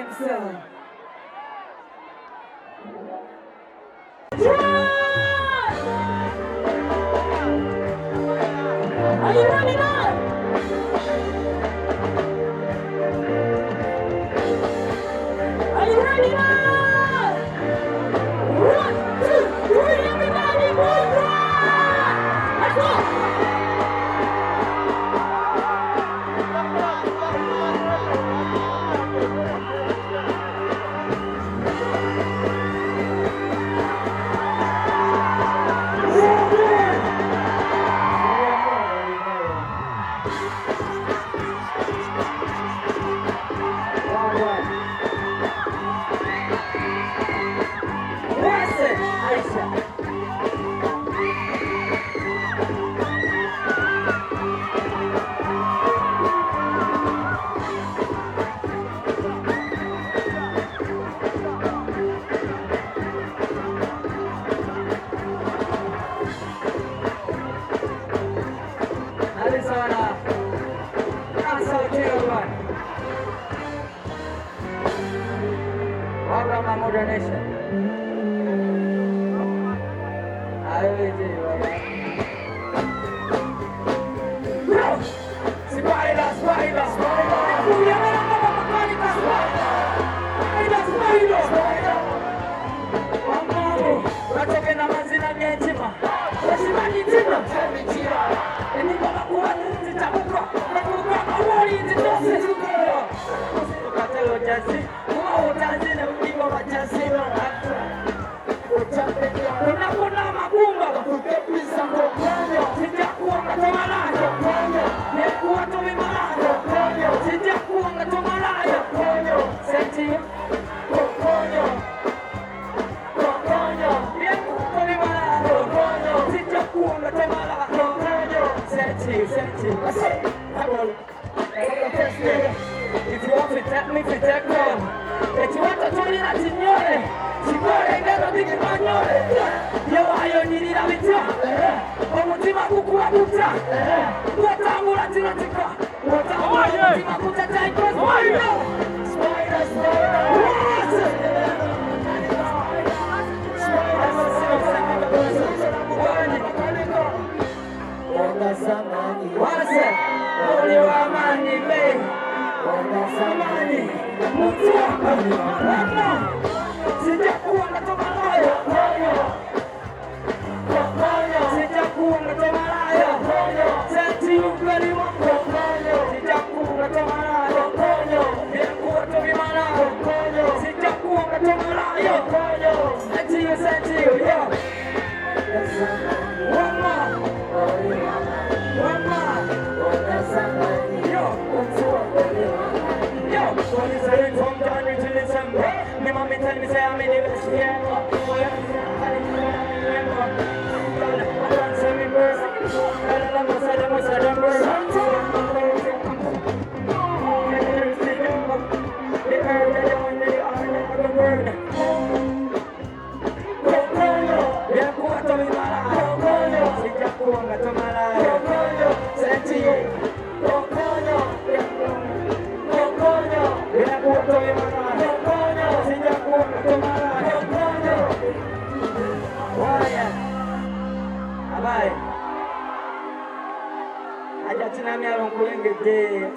himself. Are you ready now? Are you ready now? 1, 2, 3, everybody move on! Let's go!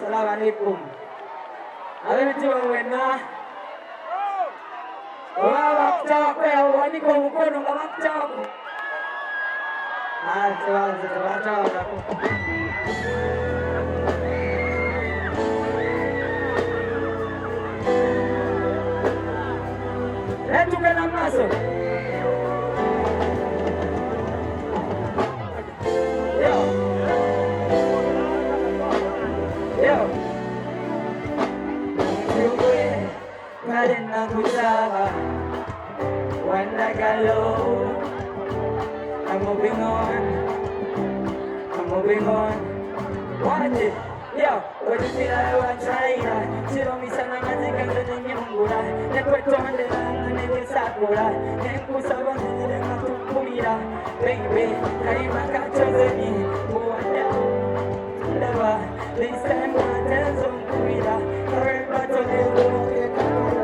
Assalamualaikum. Ayo jiwa wena. Wah, capek. Wah, ini kono-kono nggak macam. Coba. Juga nak masuk. I'm moving on. Watch it. Yo, what you feel I want China? She don't miss an amazing and the Nyungura. Then put on the land and the Sakura. Then put some on the Kumira. Baby, Karima Kachazani. Wanda. Never. This time, one tells on Kumira. Her but on the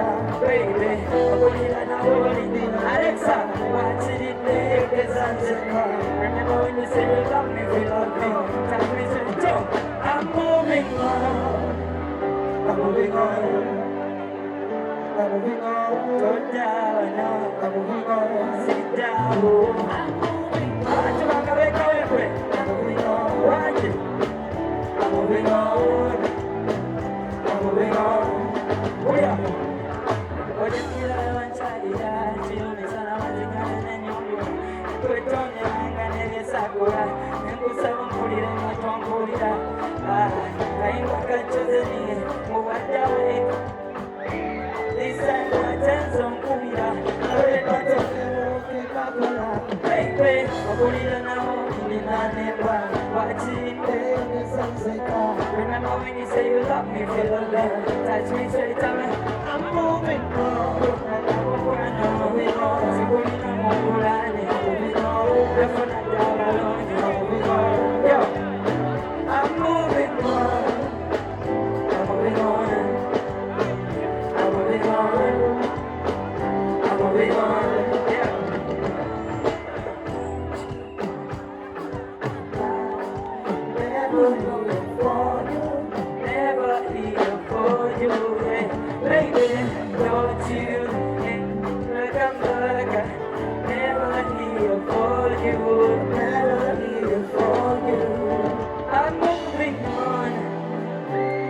Remember when you said you love me, feel love me. Touch me, say, jump. I'm moving on. I'm moving on. I'm moving on. Go down, no. I'm moving on. Sit down. I'm moving on. I'm moving on. Watch it. I'm moving on. I'm moving on. Oh yeah. Oh, just feel like one child, yeah. She only said I'm a chicken and then you're good. Put on your hand and then it's a good. And go seven for it and not one for it. I ain't gonna choose any. Move on that way. This time I tell some food. I really want to baby, I'm going to know in the name watch it. Remember when you say you love me, feel the love. Touch me, say it to me. I'm moving on. I'm moving on. I'm moving on. Yo, I'm moving on. I'm moving on. I'm moving on. I'm moving on. Yeah. Never here for you, never here for you, hey, baby, don't you come back. Never here for you, never here for you. I'm moving on,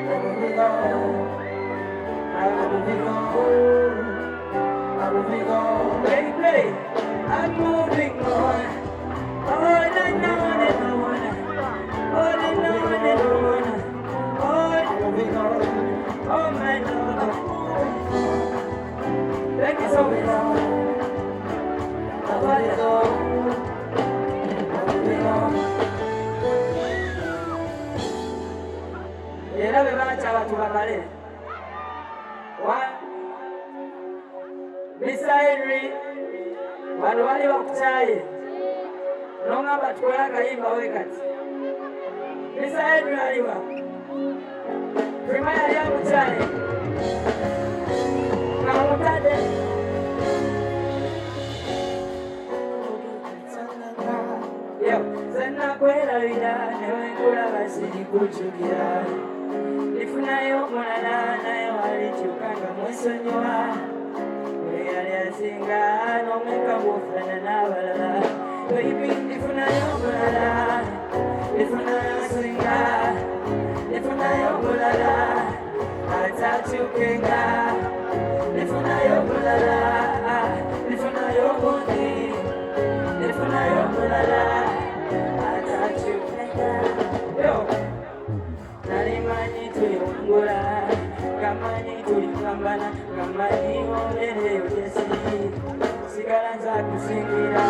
I'm moving on, I'm moving on, I'm moving on, baby, I'm moving on. All I know and I wanna. All I know and I wanna, oh my love, thank you so much. I want to go, era bebacha abantu babale. Mr. Henry, bano bali bakukyaye, n'ongamba tukole akayimba wekati. Mr. Henry aliwa Prima yali amukyaye ng'amutadde yo zenakwerabira newe nkulaba sirikujjukira nifunayo omulala naye walikyuka nga mwesonyiwa bwe yali asinga n'omweka bw'ofaana n'abalala baby nifunayo omulala nifunayo singa nifunayo omulala atakyukenga nifunayo omulala nifunayo ogundi nifunayo omulala atakyukenga yo nalimanyi tuliwangula gamanyi tulikambana gamanyi wongereyo jesi sigala nza kusingira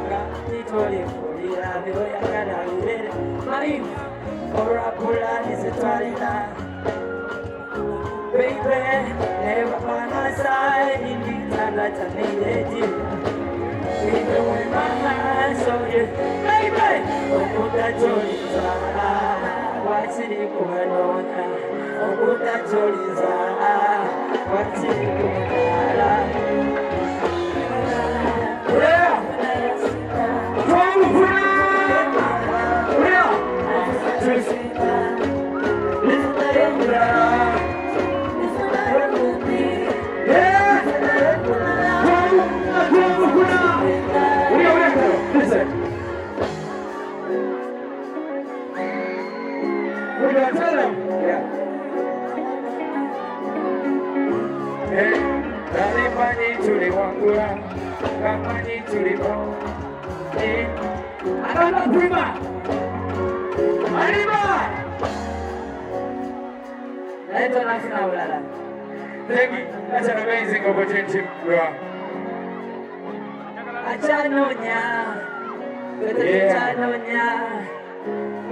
nga nitolifulira byoyagala bibere mayimu olwapulani zetwalina baby never by my side in the time that I needed you even when my hands on you baby okutakyoliza wakiri kubanona okutakyoliza wakiri kubanala Prima! Arriba! International Lala. Thank you. That's an amazing opportunity, bro. Achanonya. Achanonya.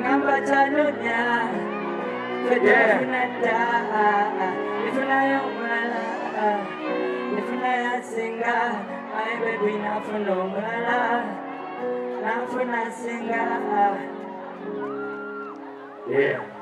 Ngamba chanonya. Fedefunata. Ifunayo Lala. Ifunaya singa. My baby nafuno Lala. Nafuna singa. Yeah.